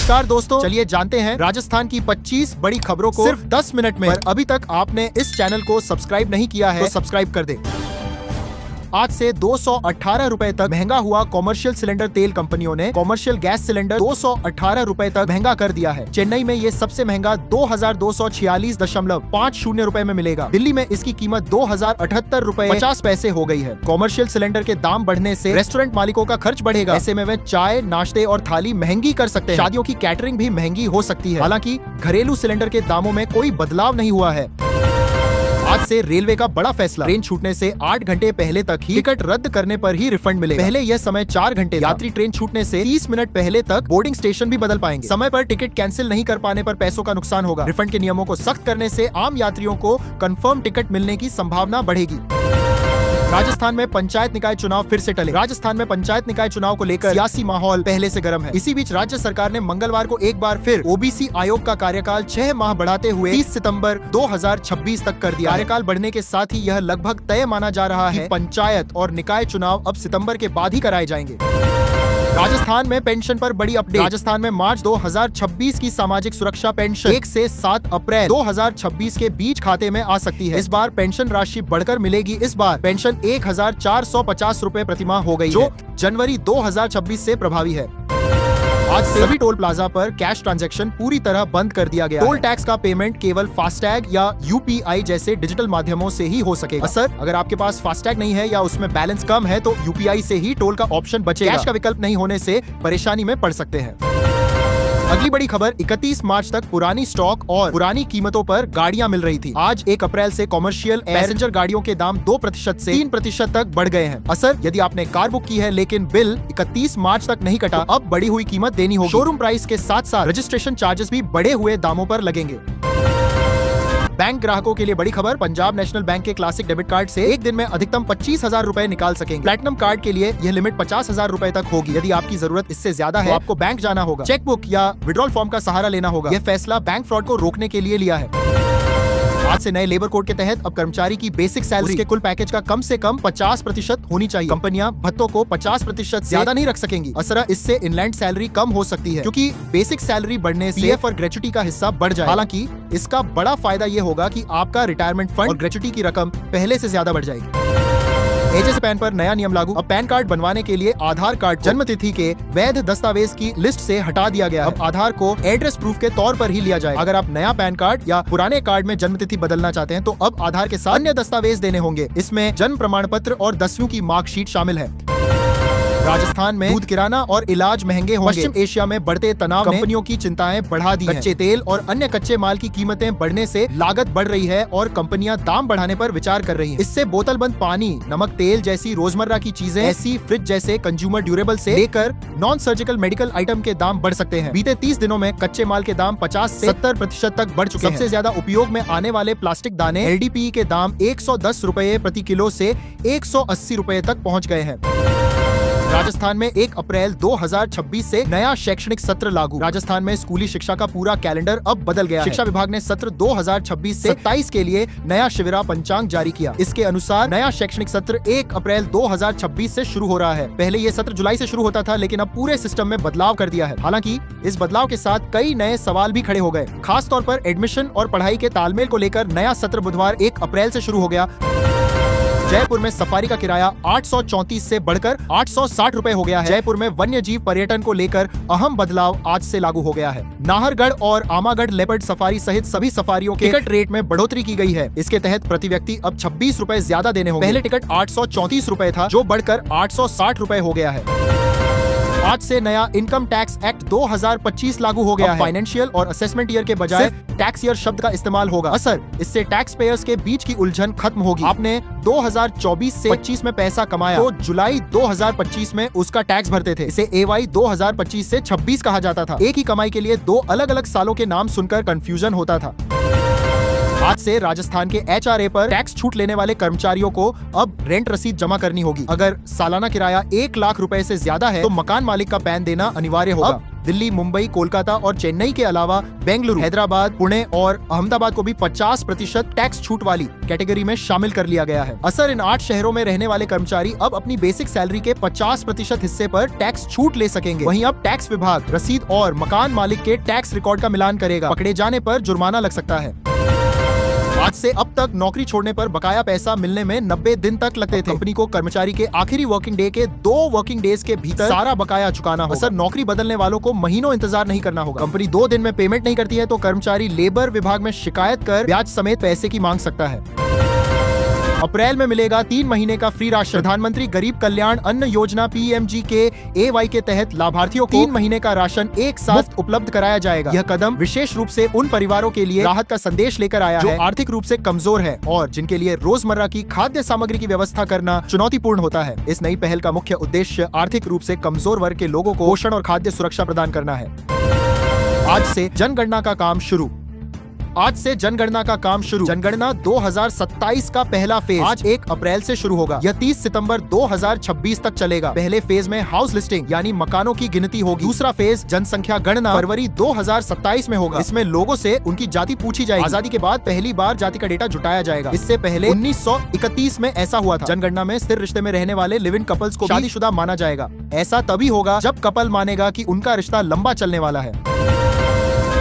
नमस्कार दोस्तों, चलिए जानते हैं राजस्थान की 25 बड़ी खबरों को सिर्फ 10 मिनट में। अभी तक आपने इस चैनल को सब्सक्राइब नहीं किया है तो सब्सक्राइब कर दे। आज से 218 रुपए तक महंगा हुआ कॉमर्शियल सिलेंडर तेल कंपनियों ने कॉमर्शियल गैस सिलेंडर 218 रुपए तक महंगा कर दिया है। चेन्नई में ये सबसे महंगा 2246.50 रुपए में मिलेगा। दिल्ली में इसकी कीमत 2078 रुपए 50 पैसे हो गई है। कॉमर्शियल सिलेंडर के दाम बढ़ने से रेस्टोरेंट मालिकों का खर्च बढ़ेगा। ऐसे में वे चाय, नाश्ते और थाली महंगी कर सकते हैं। शादियों की कैटरिंग भी महंगी हो सकती है। हालांकि घरेलू सिलेंडर के दामों में कोई बदलाव नहीं हुआ है। आज से रेलवे का बड़ा फैसला, ट्रेन छूटने से 8 घंटे पहले तक ही टिकट रद्द करने पर ही रिफंड मिलेगा। पहले यह समय 4 घंटे, यात्री ट्रेन छूटने से 30 मिनट पहले तक बोर्डिंग स्टेशन भी बदल पाएंगे। समय पर टिकट कैंसिल नहीं कर पाने पर पैसों का नुकसान होगा। रिफंड के नियमों को सख्त करने से आम यात्रियों को कंफर्म टिकट मिलने की संभावना बढ़ेगी। राजस्थान में पंचायत निकाय चुनाव फिर से टले। राजस्थान में पंचायत निकाय चुनाव को लेकर सियासी माहौल पहले से गर्म है। इसी बीच राज्य सरकार ने मंगलवार को एक बार फिर ओबीसी आयोग का कार्यकाल 6 माह बढ़ाते हुए 30 सितंबर 2026 तक कर दिया। कार्यकाल बढ़ने के साथ ही यह लगभग तय माना जा रहा है कि पंचायत और निकाय चुनाव अब सितंबर के बाद ही कराए जाएंगे। राजस्थान में पेंशन पर बड़ी अपडेट। राजस्थान में मार्च 2026 की सामाजिक सुरक्षा पेंशन 1 से 7 अप्रैल 2026 के बीच खाते में आ सकती है। इस बार पेंशन राशि बढ़कर मिलेगी। इस बार पेंशन 1450 रुपए प्रतिमाह हो गई, जो जनवरी 2026 से प्रभावी है। आज से सभी टोल प्लाजा पर कैश ट्रांजैक्शन पूरी तरह बंद कर दिया गया। टोल टैक्स का पेमेंट केवल फास्टैग या यूपीआई जैसे डिजिटल माध्यमों से ही हो सकेगा। सर, अगर आपके पास फास्टैग नहीं है या उसमें बैलेंस कम है तो यूपीआई से ही टोल का ऑप्शन बचेगा। कैश का विकल्प नहीं होने से परेशानी में पड़ सकते हैं। अगली बड़ी खबर, 31 मार्च तक पुरानी स्टॉक और पुरानी कीमतों पर गाड़ियां मिल रही थी। आज 1 अप्रैल से कॉमर्शियल पैसेंजर गाड़ियों के दाम 2% से 3% तक बढ़ गए हैं। असर, यदि आपने कार बुक की है लेकिन बिल 31 मार्च तक नहीं कटा, अब बढ़ी हुई कीमत देनी होगी। शोरूम प्राइस के साथ साथ रजिस्ट्रेशन चार्जेस भी बढ़े हुए दामों पर लगेंगे। बैंक ग्राहकों के लिए बड़ी खबर, पंजाब नेशनल बैंक के क्लासिक डेबिट कार्ड से एक दिन में अधिकतम 25,000 रुपए निकाल सकेंगे। प्लैटिनम कार्ड के लिए यह लिमिट 50,000 रुपए तक होगी। यदि आपकी जरूरत इससे ज्यादा है तो आपको बैंक जाना होगा, चेकबुक या विड्रॉल फॉर्म का सहारा लेना होगा। यह फैसला बैंक फ्रॉड को रोकने के लिए लिया है। आज से नए लेबर कोड के तहत अब कर्मचारी की बेसिक सैलरी के कुल पैकेज का कम से कम 50% होनी चाहिए। कंपनियां भत्तों को 50% ज्यादा नहीं रख सकेंगी। असर, इससे इनलैंड सैलरी कम हो सकती है क्योंकि बेसिक सैलरी बढ़ने से पीएफ और ग्रेच्युटी का हिस्सा बढ़ जाए। हालांकि इसका बड़ा फायदा ये होगा कि आपका रिटायरमेंट फंड और ग्रेच्युटी की रकम पहले से ज्यादा बढ़ जाएगी। एचएस पैन पर नया नियम लागू। अब पैन कार्ड बनवाने के लिए आधार कार्ड जन्म तिथि के वैध दस्तावेज की लिस्ट से हटा दिया गया है। अब आधार को एड्रेस प्रूफ के तौर पर ही लिया जाएगा। अगर आप नया पैन कार्ड या पुराने कार्ड में जन्म तिथि बदलना चाहते हैं तो अब आधार के साथ अन्य दस्तावेज देने होंगे। इसमें जन्म प्रमाण पत्र और 10वीं की मार्कशीट शामिल है। राजस्थान में दूध, किराना और इलाज महंगे होंगे। पश्चिम एशिया में बढ़ते तनाव ने कंपनियों की चिंताएं बढ़ा दी हैं। कच्चे तेल और अन्य कच्चे माल की कीमतें बढ़ने से लागत बढ़ रही है और कंपनियां दाम बढ़ाने पर विचार कर रही हैं। इससे बोतल बंद पानी, नमक, तेल जैसी रोजमर्रा की चीजें, एसी, फ्रिज जैसे कंज्यूमर ड्यूरेबल से लेकर नॉन सर्जिकल मेडिकल आइटम के दाम बढ़ सकते हैं। बीते 30 दिनों में कच्चे माल के दाम 50 से 70% तक बढ़ चुके हैं। सबसे ज्यादा उपयोग में आने वाले प्लास्टिक दाने LDPE के दाम 110 रुपए प्रति किलो से 180 रुपए तक पहुँच गए हैं। राजस्थान में 1 अप्रैल 2026 से नया शैक्षणिक सत्र लागू। राजस्थान में स्कूली शिक्षा का पूरा कैलेंडर अब बदल गया है। शिक्षा विभाग ने सत्र 2026 से 27 के लिए नया शिविरा पंचांग जारी किया। इसके अनुसार नया शैक्षणिक सत्र 1 अप्रैल 2026 से शुरू हो रहा है। पहले ये सत्र जुलाई से शुरू होता था, लेकिन अब पूरे सिस्टम में बदलाव कर दिया है। हालांकि इस बदलाव के साथ कई नए सवाल भी खड़े हो गए। खास तौर पर एडमिशन और पढ़ाई के तालमेल को लेकर नया सत्र बुधवार 1 अप्रैल से शुरू हो गया। जयपुर में सफारी का किराया 834 से बढ़कर 860 रुपए हो गया है। जयपुर में वन्य जीव पर्यटन को लेकर अहम बदलाव आज से लागू हो गया है। नाहरगढ़ और आमागढ़ लेपर्ड सफारी सहित सभी सफारियों के टिकट रेट में बढ़ोतरी की गई है। इसके तहत प्रति व्यक्ति अब 26 रुपए ज्यादा देने होंगे। पहले टिकट 834 रुपए था, जो बढ़कर 860 रुपए हो गया है। आज से नया इनकम टैक्स एक्ट 2025 लागू हो गया है। फाइनेंशियल और असेसमेंट ईयर के बजाय टैक्स ईयर शब्द का इस्तेमाल होगा। असर, इससे टैक्स पेयर्स के बीच की उलझन खत्म होगी। आपने 2024 से 25 में पैसा कमाया तो जुलाई 2025 में उसका टैक्स भरते थे। इसे AY 2025 से 26 कहा जाता था। एक ही कमाई के लिए 2 अलग अलग सालों के नाम सुनकर कंफ्यूजन होता था। आज से राजस्थान के HRA पर टैक्स छूट लेने वाले कर्मचारियों को अब रेंट रसीद जमा करनी होगी। अगर सालाना किराया 1 लाख रुपए से ज्यादा है तो मकान मालिक का पैन देना अनिवार्य होगा। दिल्ली, मुंबई, कोलकाता और चेन्नई के अलावा बेंगलुरु, हैदराबाद, पुणे और अहमदाबाद को भी 50% टैक्स छूट वाली कैटेगरी में शामिल कर लिया गया है। असर इन 8 शहरों में रहने वाले कर्मचारी अब अपनी बेसिक सैलरी के 50% हिस्से पर टैक्स छूट ले सकेंगे। वहीं अब टैक्स विभाग रसीद और मकान मालिक के टैक्स रिकॉर्ड का मिलान करेगा। पकड़े जाने पर जुर्माना लग सकता है। आज से अब तक नौकरी छोड़ने पर बकाया पैसा मिलने में 90 दिन तक लगते थे। कंपनी को कर्मचारी के आखिरी वर्किंग डे के 2 वर्किंग डेज के भीतर सारा बकाया चुकाना होगा। सर, नौकरी बदलने वालों को महीनों इंतजार नहीं करना होगा। कंपनी 2 दिन में पेमेंट नहीं करती है तो कर्मचारी लेबर विभाग में शिकायत कर ब्याज समेत पैसे की मांग सकता है। अप्रैल में मिलेगा 3 महीने का फ्री राशन। प्रधानमंत्री गरीब कल्याण अन्न योजना PMGKAY के तहत लाभार्थियों को 3 महीने का राशन एक साथ उपलब्ध कराया जाएगा। यह कदम विशेष रूप से उन परिवारों के लिए राहत का संदेश लेकर आया है जो आर्थिक रूप से कमजोर है और जिनके लिए रोजमर्रा की खाद्य सामग्री की व्यवस्था करना चुनौतीपूर्ण होता है। इस नई पहल का मुख्य उद्देश्य आर्थिक रूप से कमजोर वर्ग के लोगों को पोषण और खाद्य सुरक्षा प्रदान करना है। आज से जनगणना का काम शुरू। जनगणना 2027 का पहला फेज आज 1 अप्रैल से शुरू होगा। यह 30 सितंबर 2026 तक चलेगा। पहले फेज में हाउस लिस्टिंग यानी मकानों की गिनती होगी। दूसरा फेज जनसंख्या गणना फरवरी 2027 में होगा। इसमें लोगों से उनकी जाति पूछी जाएगी। आजादी के बाद पहली बार जाति का डेटा जुटाया जाएगा। इससे पहले 1931 में ऐसा हुआ था। जनगणना में स्थिर रिश्ते में रहने वाले लिव इन कपल्स को शादीशुदा माना जाएगा। ऐसा तभी होगा जब कपल मानेगा कि उनका रिश्ता लंबा चलने वाला है।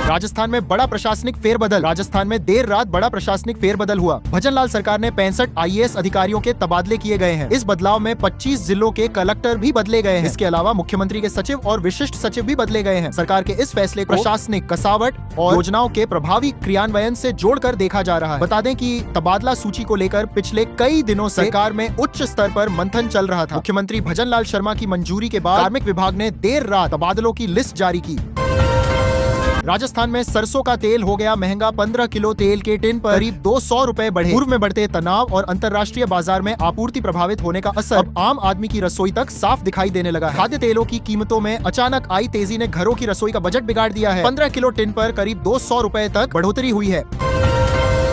राजस्थान में बड़ा प्रशासनिक फेरबदल। राजस्थान में देर रात बड़ा प्रशासनिक फेरबदल हुआ। भजनलाल सरकार ने 65 IAS अधिकारियों के तबादले किए गए हैं। इस बदलाव में 25 जिलों के कलेक्टर भी बदले गए हैं। इसके अलावा मुख्यमंत्री के सचिव और विशिष्ट सचिव भी बदले गए हैं। सरकार के इस फैसले को प्रशासनिक कसावट और योजनाओं के प्रभावी क्रियान्वयन से जोड़कर देखा जा रहा है। बता दें कि तबादला सूची को लेकर पिछले कई दिनों से सरकार में उच्च स्तर पर मंथन चल रहा था। मुख्यमंत्री भजनलाल शर्मा की मंजूरी के बाद कार्मिक विभाग ने देर रात तबादलों की लिस्ट जारी की। राजस्थान में सरसों का तेल हो गया महंगा। 15 किलो तेल के टिन पर करीब 200 रुपए बढ़े। पूर्व में बढ़ते तनाव और अंतर्राष्ट्रीय बाजार में आपूर्ति प्रभावित होने का असर अब आम आदमी की रसोई तक साफ दिखाई देने लगा है। खाद्य तेलों की कीमतों में अचानक आई तेजी ने घरों की रसोई का बजट बिगाड़ दिया है। 15 किलो टिन पर करीब 200 रुपए तक बढ़ोतरी हुई है।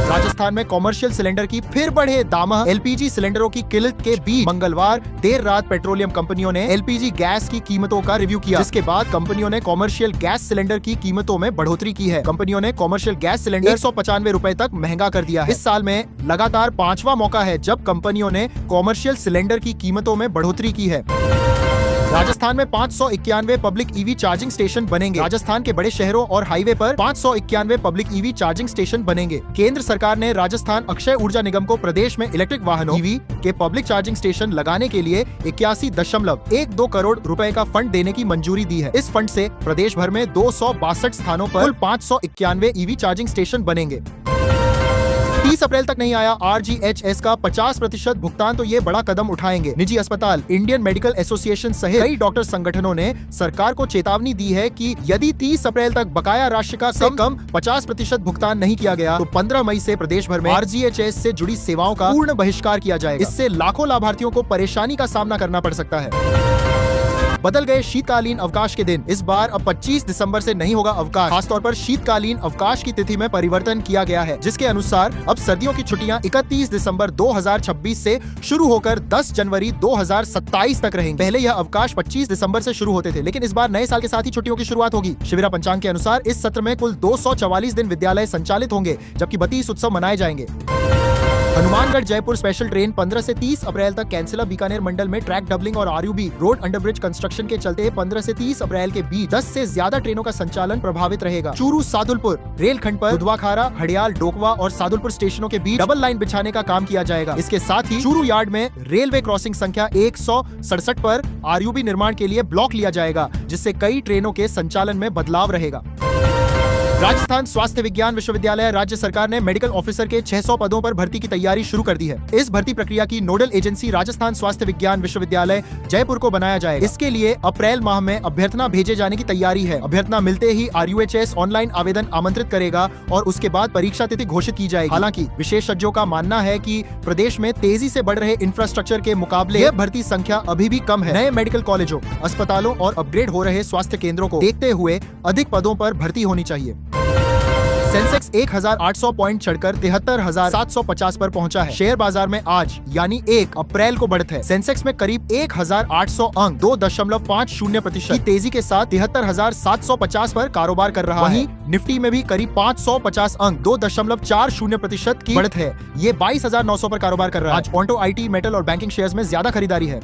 राजस्थान में कॉमर्शियल सिलेंडर की फिर बढ़े दाम। LPG सिलेंडरों की किल्लत के बीच मंगलवार देर रात पेट्रोलियम कंपनियों ने LPG गैस की कीमतों का रिव्यू किया, जिसके बाद कंपनियों ने कॉमर्शियल गैस सिलेंडर की कीमतों में बढ़ोतरी की है। कंपनियों ने कॉमर्शियल गैस सिलेंडर 195 रुपए तक महंगा कर दिया है। इस साल में लगातार 5वां मौका है जब कंपनियों ने कॉमर्शियल सिलेंडर की कीमतों में बढ़ोतरी की है। राजस्थान में 591 पब्लिक EV चार्जिंग स्टेशन बनेंगे। राजस्थान के बड़े शहरों और हाईवे पर 591 पब्लिक EV चार्जिंग स्टेशन बनेंगे। केंद्र सरकार ने राजस्थान अक्षय ऊर्जा निगम को प्रदेश में इलेक्ट्रिक वाहनों EV के पब्लिक चार्जिंग स्टेशन लगाने के लिए 81.12 करोड़ रुपए का फंड देने की मंजूरी दी है। इस फंड से प्रदेश भर में 262 स्थानों पर कुल 591 EV चार्जिंग स्टेशन बनेंगे। 30 अप्रैल तक नहीं आया RGHS का 50% भुगतान तो ये बड़ा कदम उठाएंगे। निजी अस्पताल, इंडियन मेडिकल एसोसिएशन सहित कई डॉक्टर संगठनों ने सरकार को चेतावनी दी है कि यदि 30 अप्रैल तक बकाया राशि का कम 50% भुगतान नहीं किया गया तो 15 मई से प्रदेश भर में RGHS से जुड़ी सेवाओं का पूर्ण बहिष्कार किया जाएगा। इससे लाखों लाभार्थियों को परेशानी का सामना करना पड़ सकता है। बदल गए शीतकालीन अवकाश के दिन। इस बार अब 25 दिसंबर से नहीं होगा अवकाश। खासतौर पर शीतकालीन अवकाश की तिथि में परिवर्तन किया गया है, जिसके अनुसार अब सर्दियों की छुट्टियां 31 दिसंबर 2026 से शुरू होकर 10 जनवरी 2027 तक रहेंगी। पहले यह अवकाश 25 दिसंबर से शुरू होते थे, लेकिन इस बार नए साल के साथ ही छुट्टियों की शुरुआत होगी। शिविरा पंचांग के अनुसार इस सत्र में कुल 244 दिन विद्यालय संचालित होंगे, जबकि 32 उत्सव मनाए जाएंगे। हनुमानगढ़ जयपुर स्पेशल ट्रेन 15 से 30 अप्रैल तक कैंसिला बीकानेर मंडल में ट्रैक डबलिंग और RUB रोड अंडरब्रिज कंस्ट्रक्शन के चलते 15 से 30 अप्रैल के बीच 10 से ज्यादा ट्रेनों का संचालन प्रभावित रहेगा। चूरू सादुलपुर रेलखंड पर दुधवाखारा, हड़ियाल, डोकवा और सादुलपुर स्टेशनों के बीच डबल लाइन बिछाने का काम किया जाएगा। इसके साथ ही चूरू यार्ड में रेलवे क्रॉसिंग संख्या 167 पर RUB निर्माण के लिए ब्लॉक लिया जाएगा, जिससे कई ट्रेनों के संचालन में बदलाव रहेगा। राजस्थान स्वास्थ्य विज्ञान विश्वविद्यालय राज्य सरकार ने मेडिकल ऑफिसर के 600 पदों पर भर्ती की तैयारी शुरू कर दी है। इस भर्ती प्रक्रिया की नोडल एजेंसी राजस्थान स्वास्थ्य विज्ञान विश्वविद्यालय जयपुर को बनाया जाएगा। इसके लिए अप्रैल माह में अभ्यर्थना भेजे जाने की तैयारी है। अभ्यर्थना मिलते ही RUHS ऑनलाइन आवेदन आमंत्रित करेगा और उसके बाद परीक्षा तिथि घोषित की जाएगी। हालांकि विशेषज्ञों का मानना है कि प्रदेश में तेजी से बढ़ रहे इंफ्रास्ट्रक्चर के मुकाबले यह भर्ती संख्या अभी भी कम है। नए मेडिकल कॉलेजों, अस्पतालों और अपग्रेड हो रहे स्वास्थ्य केंद्रों को देखते हुए अधिक पदों पर भर्ती होनी चाहिए। सेंसेक्स 1800 पॉइंट चढ़कर 73,750 पर पहुंचा है। शेयर बाजार में आज यानी 1 अप्रैल को बढ़त है। सेंसेक्स में करीब 1800 अंक 2.50% की तेजी के साथ 73,750 पर कारोबार कर रहा है। वहीं निफ्टी में भी करीब 550 अंक 2.40% की बढ़त है। ये 22,900 पर कारोबार कर रहा है। आज ऑटो, IT, मेटल और बैंकिंग शेयर्स में ज्यादा खरीदारी है।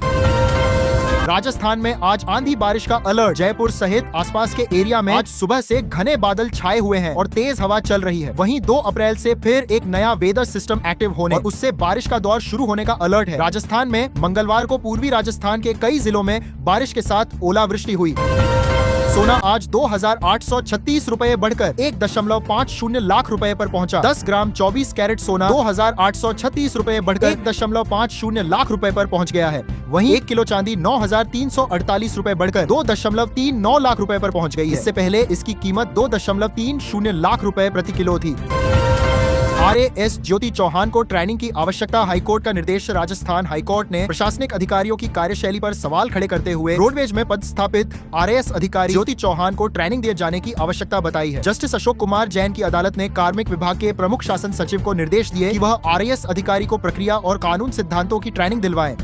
राजस्थान में आज आंधी बारिश का अलर्ट। जयपुर सहित आसपास के एरिया में आज सुबह से घने बादल छाए हुए हैं और तेज हवा चल रही है। वहीं 2 अप्रैल से फिर एक नया वेदर सिस्टम एक्टिव होने और उससे बारिश का दौर शुरू होने का अलर्ट है। राजस्थान में मंगलवार को पूर्वी राजस्थान के कई जिलों में बारिश के साथ ओलावृष्टि हुई। सोना आज 2,836 रुपए बढ़कर 1.50 लाख रुपए पर पहुंचा। 10 ग्राम 24 कैरेट सोना 2,836 रुपए बढ़कर 1.50 लाख रुपए पर पहुंच गया है। वहीं 1 किलो चांदी 9,348 रुपए बढ़कर 2.39 लाख रुपए पर पहुंच गई है। इससे पहले इसकी कीमत 2.30 लाख रुपए प्रति किलो थी। RAS ज्योति चौहान को ट्रेनिंग की आवश्यकता। हाईकोर्ट का निर्देश। राजस्थान हाईकोर्ट ने प्रशासनिक अधिकारियों की कार्यशैली पर सवाल खड़े करते हुए रोडवेज में पदस्थापित RAS अधिकारी ज्योति चौहान को ट्रेनिंग दिए जाने की आवश्यकता बताई है। जस्टिस अशोक कुमार जैन की अदालत ने कार्मिक विभाग के प्रमुख शासन सचिव को निर्देश दिए कि वह RAS अधिकारी को प्रक्रिया और कानून सिद्धांतों की ट्रेनिंग दिलवाएं।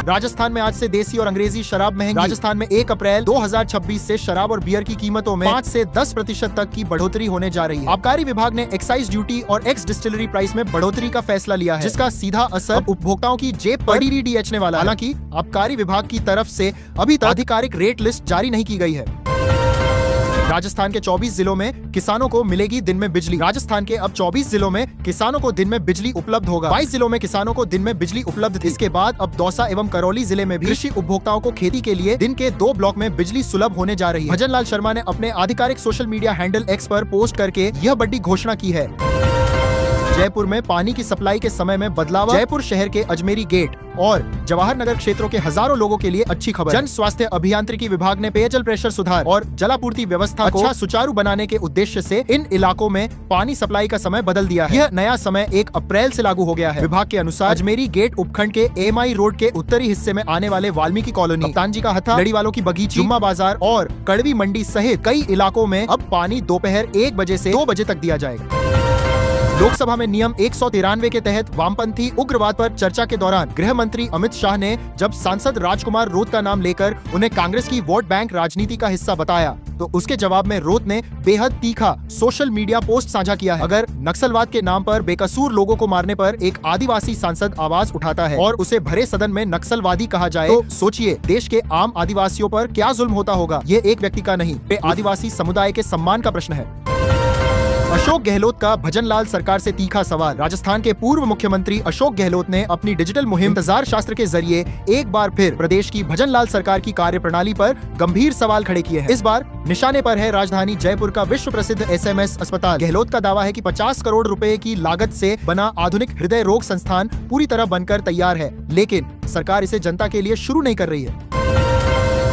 राजस्थान में आज से देसी और अंग्रेजी शराब महंगी। राजस्थान में 1 अप्रैल 2026 से शराब और बियर की कीमतों में 5 से 10% तक की बढ़ोतरी होने जा रही है। आबकारी विभाग ने एक्साइज ड्यूटी और एक्स डिस्टिलरी प्राइस में बढ़ोतरी का फैसला लिया है, जिसका सीधा असर उपभोक्ताओं की जेब पर DDDHने वाला है। हालांकि आबकारी विभाग की तरफ से अभी तक आधिकारिक रेट लिस्ट जारी नहीं की गई है। राजस्थान के 24 जिलों में किसानों को मिलेगी दिन में बिजली। राजस्थान के अब 24 जिलों में किसानों को दिन में बिजली उपलब्ध होगा। 22 जिलों में किसानों को दिन में बिजली उपलब्ध थी। इसके बाद अब दौसा एवं करौली जिले में भी कृषि उपभोक्ताओं को खेती के लिए दिन के 2 ब्लॉक में बिजली सुलभ होने जा रही है। भजन लाल शर्मा ने अपने आधिकारिक सोशल मीडिया हैंडल X पर पोस्ट करके यह बड़ी घोषणा की है। जयपुर में पानी की सप्लाई के समय में बदलाव। जयपुर शहर के अजमेरी गेट और जवाहर नगर क्षेत्रों के हजारों लोगों के लिए अच्छी खबर। जन स्वास्थ्य अभियांत्रिकी विभाग ने पेयजल प्रेशर सुधार और जलापूर्ति व्यवस्था को सुचारू बनाने के उद्देश्य से इन इलाकों में पानी सप्लाई का समय बदल दिया है। यह नया समय 1 अप्रैल से लागू हो गया है। विभाग के अनुसार अजमेरी गेट उपखंड के AMI रोड के उत्तरी हिस्से में आने वाले वाल्मीकि कॉलोनी, कप्तानजी का हथा, लड़ी वालों की बगीची, जुम्मा बाजार और कड़वी मंडी सहित कई इलाकों में अब पानी दोपहर 1 बजे से 2 बजे तक दिया जाएगा। लोकसभा में नियम 193 के तहत वामपंथी उग्रवाद पर चर्चा के दौरान गृह मंत्री अमित शाह ने जब सांसद राजकुमार रोत का नाम लेकर उन्हें कांग्रेस की वोट बैंक राजनीति का हिस्सा बताया, तो उसके जवाब में रोत ने बेहद तीखा सोशल मीडिया पोस्ट साझा किया है। अगर नक्सलवाद के नाम पर बेकसूर लोगों को मारने पर एक आदिवासी सांसद आवाज उठाता है और उसे भरे सदन में नक्सलवादी कहा जाए, तो सोचिए देश के आम आदिवासियों पर क्या जुल्म होता होगा। ये एक व्यक्ति का नहीं, ये आदिवासी समुदाय के सम्मान का प्रश्न है। अशोक गहलोत का भजन लाल सरकार से तीखा सवाल। राजस्थान के पूर्व मुख्यमंत्री अशोक गहलोत ने अपनी डिजिटल मुहिम इंतजार शास्त्र के जरिए एक बार फिर प्रदेश की भजन लाल सरकार की कार्यप्रणाली पर गंभीर सवाल खड़े किए हैं। इस बार निशाने पर है राजधानी जयपुर का विश्व प्रसिद्ध SMS अस्पताल। गहलोत का दावा है कि 50 करोड़ रुपए की लागत से बना आधुनिक हृदय रोग संस्थान पूरी तरह बनकर तैयार है, लेकिन सरकार इसे जनता के लिए शुरू नहीं कर रही है।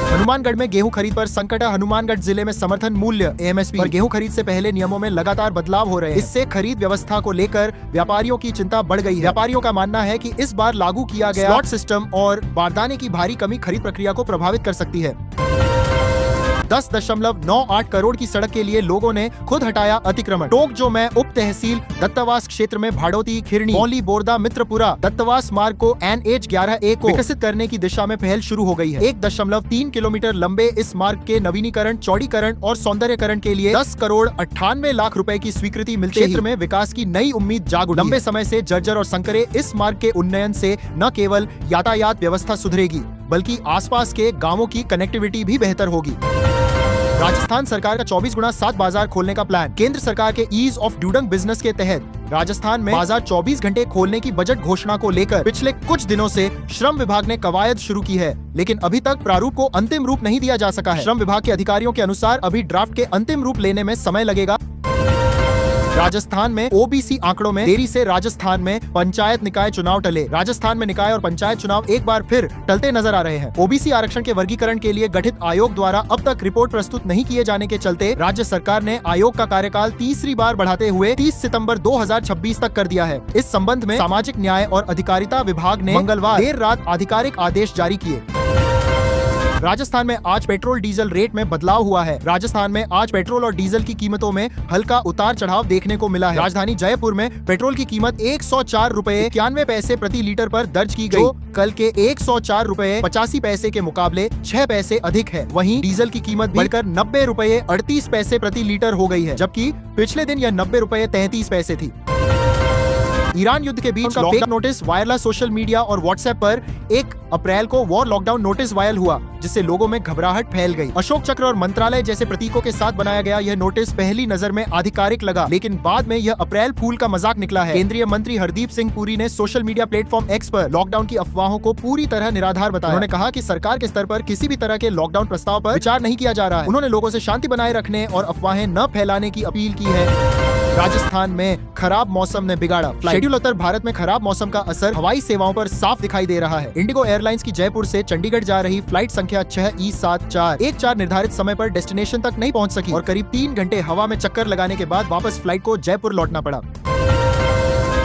हनुमानगढ़ में गेहूं खरीद पर संकट। हनुमानगढ़ जिले में समर्थन मूल्य MSP पर गेहूं खरीद से पहले नियमों में लगातार बदलाव हो रहे हैं। इससे खरीद व्यवस्था को लेकर व्यापारियों की चिंता बढ़ गई है। व्यापारियों का मानना है कि इस बार लागू किया गया स्लॉट सिस्टम और बारदाने की भारी कमी खरीद प्रक्रिया को प्रभावित कर सकती है। 10.98 करोड़ की सड़क के लिए लोगों ने खुद हटाया अतिक्रमण। टोंक जो में उप तहसील दत्तावास क्षेत्र में भाड़ोती, खिरनी, मौली, बोरदा, मित्रपुरा दत्तावास मार्ग को NH11A को विकसित करने की दिशा में पहल शुरू हो गई है। 1.3 किलोमीटर लंबे इस मार्ग के नवीनीकरण, चौड़ीकरण और सौंदर्यकरण के लिए 10 करोड़ 98 लाख रुपए की स्वीकृति मिलते क्षेत्र में विकास की नई उम्मीद जाग उठी। लंबे समय से जर्जर और संकरे इस मार्ग के उन्नयन से न केवल यातायात व्यवस्था सुधरेगी, बल्कि आसपास के गांवों की कनेक्टिविटी भी बेहतर होगी। राजस्थान सरकार का 24x7 बाजार खोलने का प्लान। केंद्र सरकार के ईज ऑफ डूइंग बिजनेस के तहत राजस्थान में बाजार 24 घंटे खोलने की बजट घोषणा को लेकर पिछले कुछ दिनों से श्रम विभाग ने कवायद शुरू की है, लेकिन अभी तक प्रारूप को अंतिम रूप नहीं दिया जा सका है। श्रम विभाग के अधिकारियों के अनुसार अभी ड्राफ्ट के अंतिम रूप लेने में समय लगेगा। राजस्थान में OBC आंकड़ों में देरी से राजस्थान में पंचायत निकाय चुनाव टले। राजस्थान में निकाय और पंचायत चुनाव एक बार फिर टलते नजर आ रहे हैं। OBC आरक्षण के वर्गीकरण के लिए गठित आयोग द्वारा अब तक रिपोर्ट प्रस्तुत नहीं किए जाने के चलते राज्य सरकार ने आयोग का कार्यकाल तीसरी बार बढ़ाते हुए 30 सितंबर 2026 तक कर दिया है। इस संबंध में सामाजिक न्याय और अधिकारिता विभाग ने मंगलवार देर रात आधिकारिक आदेश जारी किए। राजस्थान में आज पेट्रोल डीजल रेट में बदलाव हुआ है। राजस्थान में आज पेट्रोल और डीजल की कीमतों में हल्का उतार चढ़ाव देखने को मिला है। राजधानी जयपुर में पेट्रोल की कीमत 104 रुपए 91 पैसे प्रति लीटर पर दर्ज की गई, जो कल के 104 रुपए 85 पैसे के मुकाबले 6 पैसे अधिक है। वहीं डीजल की कीमत बढ़कर 90 रुपए 38 पैसे प्रति लीटर हो गई है, जबकि पिछले दिन यह 90 रुपए 33 पैसे थी। ईरान युद्ध के बीच का fake notice viral social media और व्हाट्सएप पर 1 अप्रैल को वॉर लॉकडाउन नोटिस वायरल हुआ, जिससे लोगों में घबराहट फैल गई। अशोक चक्र और मंत्रालय जैसे प्रतीकों के साथ बनाया गया यह नोटिस पहली नजर में आधिकारिक लगा, लेकिन बाद में यह अप्रैल फूल का मजाक निकला है। केंद्रीय मंत्री हरदीप सिंह पुरी ने सोशल मीडिया प्लेटफॉर्म एक्स पर लॉकडाउन की अफवाहों को पूरी तरह निराधार बताया। उन्होंने कहा कि सरकार के स्तर पर किसी भी तरह के लॉकडाउन प्रस्ताव पर विचार नहीं किया जा रहा है। उन्होंने लोगों से शांति बनाए रखने और अफवाहें न फैलाने की अपील की है। राजस्थान में खराब मौसम ने बिगाड़ा शेड्यूल। उत्तर भारत में खराब मौसम का असर हवाई सेवाओं पर साफ दिखाई दे रहा है। इंडिगो एयरलाइंस की जयपुर से चंडीगढ़ जा रही फ्लाइट संख्या 6E7414 निर्धारित समय पर डेस्टिनेशन तक नहीं पहुंच सकी और करीब 3 घंटे हवा में चक्कर लगाने के बाद वापस फ्लाइट को जयपुर लौटना पड़ा।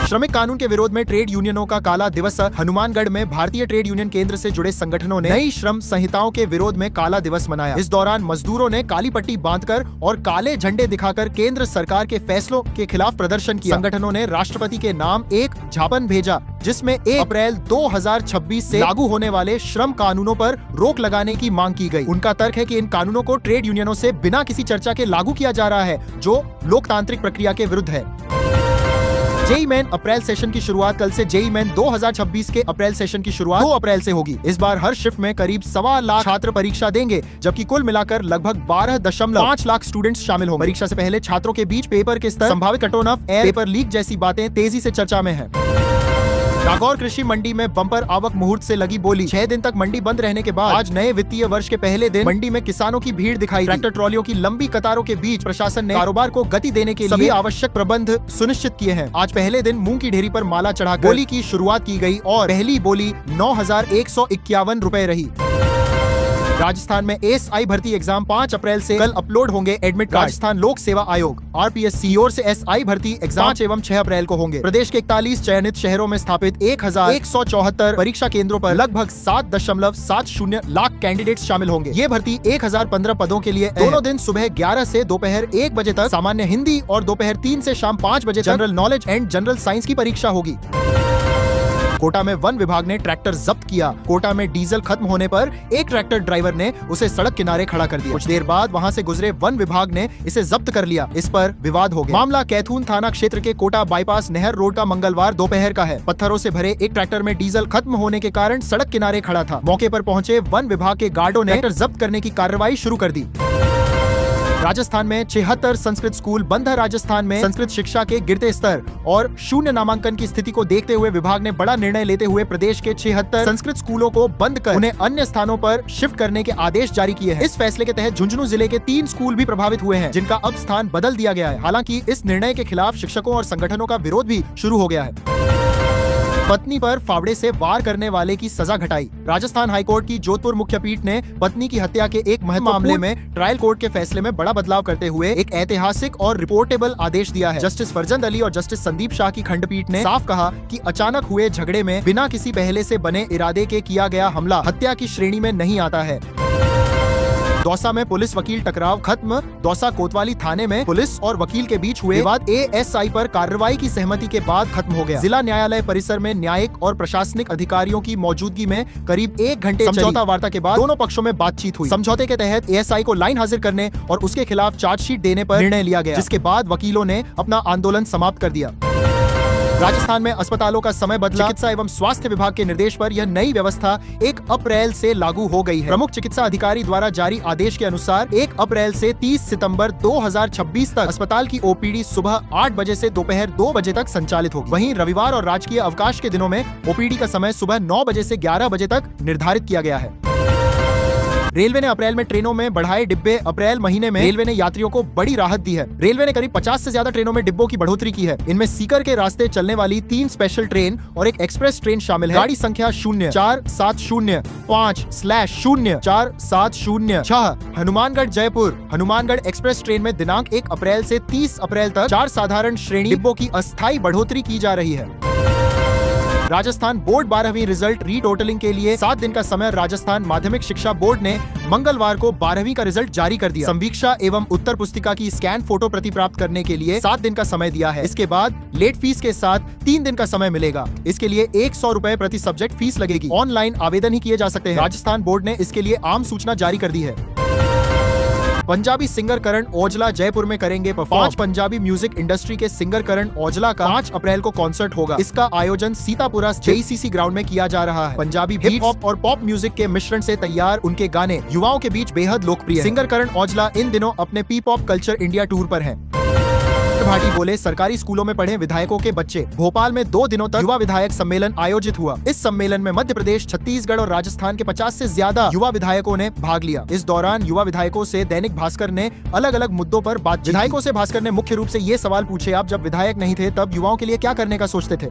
श्रमिक कानून के विरोध में ट्रेड यूनियनों का काला दिवस। हनुमानगढ़ में भारतीय ट्रेड यूनियन केंद्र से जुड़े संगठनों ने नई श्रम संहिताओं के विरोध में काला दिवस मनाया। इस दौरान मजदूरों ने काली पट्टी बांधकर और काले झंडे दिखाकर केंद्र सरकार के फैसलों के खिलाफ प्रदर्शन किया। संगठनों ने राष्ट्रपति के नाम एक ज्ञापन भेजा, जिसमें 1 अप्रैल 2026 से लागू होने वाले श्रम कानूनों पर रोक लगाने की मांग की गई। उनका तर्क है कि इन कानूनों को ट्रेड यूनियनों से बिना किसी चर्चा के लागू किया जा रहा है, जो लोकतांत्रिक प्रक्रिया के विरुद्ध है। जेईई मेन अप्रैल सेशन की शुरुआत कल से जेईई मेन 2026 के अप्रैल सेशन की शुरुआत 2 अप्रैल से होगी। इस बार हर शिफ्ट में करीब 1.25 लाख छात्र परीक्षा देंगे, जबकि कुल मिलाकर लगभग 12.5 लाख स्टूडेंट्स शामिल होंगे। परीक्षा से पहले छात्रों के बीच पेपर के स्तर, संभावित cut off air, paper leak जैसी बातें तेजी से चर्चा में है। नागौर कृषि मंडी में बम्पर आवक मुहूर्त से लगी बोली। 6 दिन तक मंडी बंद रहने के बाद आज नए वित्तीय वर्ष के पहले दिन मंडी में किसानों की भीड़ दिखाई। ट्रैक्टर ट्रॉलियों की लंबी कतारों के बीच प्रशासन ने कारोबार को गति देने के लिए आवश्यक प्रबंध सुनिश्चित किए हैं। आज पहले दिन मूंग की ढेरी पर माला चढ़ाकर बोली की शुरुआत की गई और पहली बोली 9,151 रुपए रही। राजस्थान में एएसआई भर्ती एग्जाम 5 अप्रैल से कल अपलोड होंगे एडमिट कार्ड। राजस्थान लोक सेवा आयोग आरपीएससी ओर से एसआई भर्ती एग्जाम 5 एवं 6 अप्रैल को होंगे। प्रदेश के 41 चयनित शहरों में स्थापित 1174 परीक्षा केंद्रों पर लगभग 7.70 लाख कैंडिडेट्स शामिल होंगे। ये भर्ती 1015 पदों के लिए दोनों दिन सुबह 11 से दोपहर 1 बजे तक सामान्य हिंदी और दोपहर 3 से शाम 5 बजे general knowledge and general science की परीक्षा होगी। कोटा में वन विभाग ने ट्रैक्टर जब्त किया। कोटा में डीजल खत्म होने पर एक ट्रैक्टर ड्राइवर ने उसे सड़क किनारे खड़ा कर दिया। कुछ देर बाद वहां से गुजरे वन विभाग ने इसे जब्त कर लिया। इस पर विवाद हो गया। मामला कैथून थाना क्षेत्र के कोटा बाईपास नहर रोड का मंगलवार दोपहर का है। पत्थरों से भरे एक ट्रैक्टर में डीजल खत्म होने के कारण सड़क किनारे खड़ा था। मौके पर पहुंचे वन विभाग के गार्डों ने ट्रैक्टर जब्त करने की कार्रवाई शुरू कर दी। राजस्थान में 76 संस्कृत स्कूल बंद है। राजस्थान में संस्कृत शिक्षा के गिरते स्तर और शून्य नामांकन की स्थिति को देखते हुए विभाग ने बड़ा निर्णय लेते हुए प्रदेश के 76 संस्कृत स्कूलों को बंद कर उन्हें अन्य स्थानों पर शिफ्ट करने के आदेश जारी किए हैं। इस फैसले के तहत झुंझुनू जिले के 3 स्कूल भी प्रभावित हुए हैं, जिनका अब स्थान बदल दिया गया है। हालांकि इस निर्णय के खिलाफ शिक्षकों और संगठनों का विरोध भी शुरू हो गया है। पत्नी पर फावड़े से वार करने वाले की सजा घटाई। राजस्थान हाईकोर्ट की जोधपुर मुख्य पीठ ने पत्नी की हत्या के एक महत्वपूर्ण मामले में ट्रायल कोर्ट के फैसले में बड़ा बदलाव करते हुए एक ऐतिहासिक और रिपोर्टेबल आदेश दिया है। जस्टिस फरजंद अली और जस्टिस संदीप शाह की खंडपीठ ने साफ कहा कि अचानक हुए झगड़े में बिना किसी पहले से बने इरादे के किया गया हमला हत्या की श्रेणी में नहीं आता है। दौसा में पुलिस वकील टकराव खत्म। दौसा कोतवाली थाने में पुलिस और वकील के बीच हुए विवाद एएसआई पर कार्रवाई की सहमति के बाद खत्म हो गया। जिला न्यायालय परिसर में न्यायिक और प्रशासनिक अधिकारियों की मौजूदगी में करीब 1 घंटे समझौता वार्ता के बाद दोनों पक्षों में बातचीत हुई। समझौते के तहत एएसआई को लाइन हाजिर करने और उसके खिलाफ चार्जशीट देने पर निर्णय लिया गया, जिसके बाद वकीलों ने अपना आंदोलन समाप्त कर दिया। राजस्थान में अस्पतालों का समय बदला। चिकित्सा एवं स्वास्थ्य विभाग के निर्देश पर यह नई व्यवस्था 1 अप्रैल से लागू हो गई है। प्रमुख चिकित्सा अधिकारी द्वारा जारी आदेश के अनुसार 1 अप्रैल से 30 सितंबर 2026 तक अस्पताल की ओपीडी सुबह 8 बजे से दोपहर 2 बजे तक संचालित होगी। वहीं रविवार और राजकीय अवकाश के दिनों में ओपीडी का समय सुबह 9 बजे से 11 बजे तक निर्धारित किया गया है। रेलवे ने अप्रैल में ट्रेनों में बढ़ाए डिब्बे। अप्रैल महीने में रेलवे ने यात्रियों को बड़ी राहत दी है। रेलवे ने करीब 50 से ज्यादा ट्रेनों में डिब्बों की बढ़ोतरी की है। इनमें सीकर के रास्ते चलने वाली 3 स्पेशल ट्रेन और एक एक्सप्रेस ट्रेन शामिल है। गाड़ी संख्या 047050047006 हनुमानगढ़ जयपुर हनुमानगढ़ एक्सप्रेस ट्रेन में दिनांक 1 अप्रैल से 30 अप्रैल तक 4 साधारण श्रेणी डिब्बों की अस्थायी बढ़ोतरी की जा रही है। राजस्थान बोर्ड 12वीं रिजल्ट रीटोटलिंग के लिए 7 दिन का समय राजस्थान माध्यमिक शिक्षा बोर्ड ने मंगलवार को 12वीं का रिजल्ट जारी कर दिया। संवीक्षा एवं उत्तर पुस्तिका की स्कैन फोटो प्रति प्राप्त करने के लिए 7 दिन का समय दिया है। इसके बाद लेट फीस के साथ 3 दिन का समय मिलेगा। इसके लिए 100 रुपए प्रति सब्जेक्ट फीस लगेगी। ऑनलाइन आवेदन ही किए जा सकते हैं। राजस्थान बोर्ड ने इसके लिए आम सूचना जारी कर दी है। पंजाबी सिंगर करण औजला जयपुर में करेंगे परफॉर्म। 5 पंजाबी म्यूजिक इंडस्ट्री के सिंगर करण औजला का 5 अप्रैल को कॉन्सर्ट होगा। इसका आयोजन सीतापुरा JCC ग्राउंड में किया जा रहा है। पंजाबी हिप हॉप और पॉप म्यूजिक के मिश्रण से तैयार उनके गाने युवाओं के बीच बेहद लोकप्रिय हैं। सिंगर करण औजला इन दिनों अपने पॉप कल्चर इंडिया टूर पर हैं। भाटी बोले, सरकारी स्कूलों में पढ़े विधायकों के बच्चे। भोपाल में 2 दिनों तक युवा विधायक सम्मेलन आयोजित हुआ। इस सम्मेलन में मध्य प्रदेश, छत्तीसगढ़ और राजस्थान के 50 से ज्यादा युवा विधायकों ने भाग लिया। इस दौरान युवा विधायकों से दैनिक भास्कर ने अलग अलग मुद्दों पर बात। विधायकों से भास्कर ने मुख्य रूप से ये सवाल पूछे, आप जब विधायक नहीं थे तब युवाओं के लिए क्या करने का सोचते थे।